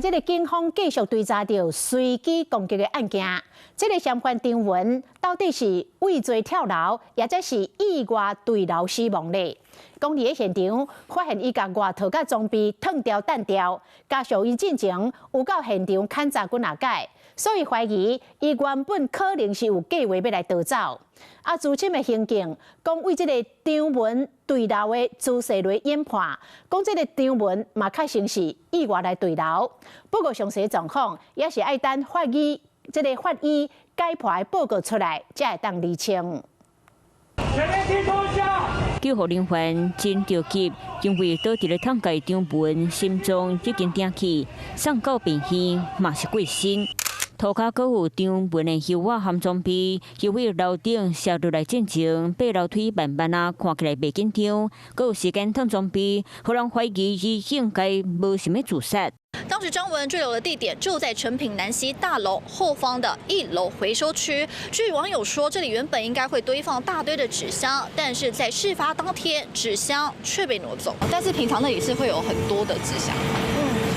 这个警方继续追查到随机攻击的案件，这个嫌犯张文到底是畏罪跳楼，也则是意外坠楼死亡呢？讲伫个现场发现伊甲外套甲装备脱掉弹掉，加上伊进前有到现场勘查过哪解，所以怀疑伊原本可能是有计划要来逃走。资深的刑警讲，为这个张文坠楼的姿势来研判，讲这个张文嘛确实是意外来坠楼，不过详细状况也是爱等法医解剖的报告出来，才会当厘清。救护人员真着急，因为倒伫咧探界张文心脏已经停气，送到病院嘛是过身。涂骹阁有张文的油画含装备，由于楼顶射落来进前，爬楼梯慢慢看起来袂紧张，阁有时间脱装备，互人怀疑伊应该无想要自杀。当时张文坠楼的地点就在诚品南西大楼后方的1楼回收区。据网友说，这里原本应该会堆放大堆的纸箱，但是在事发当天，纸箱却被挪走。但是平常那里是会有很多的纸箱。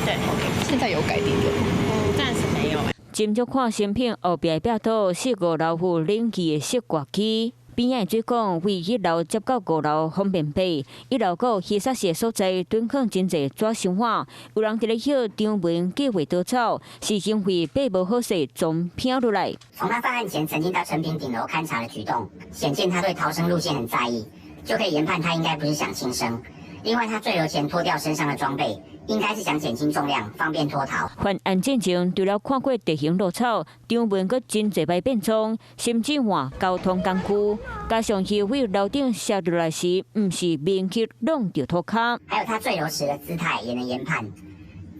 对 ，OK， 现在有改变了。暂时没有。斟酌看成品后壁壁倒4、5楼户冷气的吸挂机。边仔水管为1楼接到5楼方便爬，1楼阁有稀沙石所在蹲放真侪纸箱碗。有人伫咧晓张文计划逃走，是因为爬无好势撞偏落来。从他犯案前曾经到成品顶楼勘察的举动，显见他对逃生路线很在意，就可以研判他应该不是想轻生。另外，他坠楼前脱掉身上的装备，应该是想减轻重量，方便脱逃。犯案进前，除了看过地形路草，张文阁真侪摆变装，甚至换交通工具，加上由于楼顶射落来时，唔是面刻弄到涂骹。还有他坠楼时的姿态也能研判，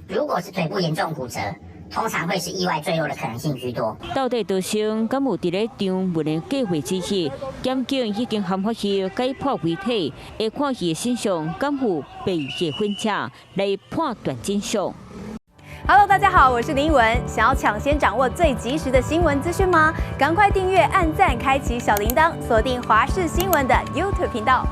如果是腿部严重骨折，通常会是意外坠落的可能性居多。到底逃生敢有伫咧张文的计划之一？检警已经含发现解剖遗体，会看伊的身上敢有被野婚假，来判断真相。Hello， 大家好，我是林依文。想要抢先掌握最及时的新闻资讯吗？赶快订阅、按赞、开启小铃铛，锁定华视新闻的 YouTube 频道。